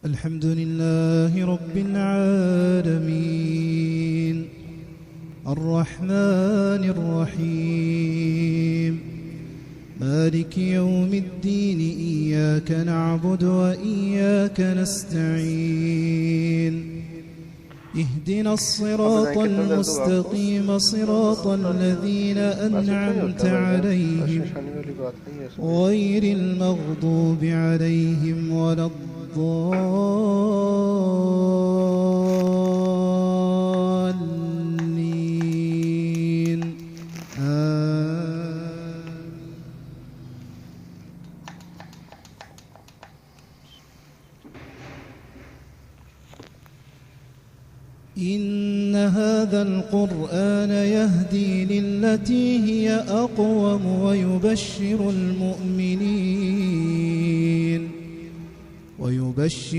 الحمد لله رب العالمين الرحمن الرحيم مالك يوم الدين إياك نعبد وإياك نستعين اهدنا الصراط المستقيم صراط الذين أنعمت عليهم غير المغضوب عليهم ولا الضالين إن هذا القرآن يهدي للتي هي أقوم ويبشر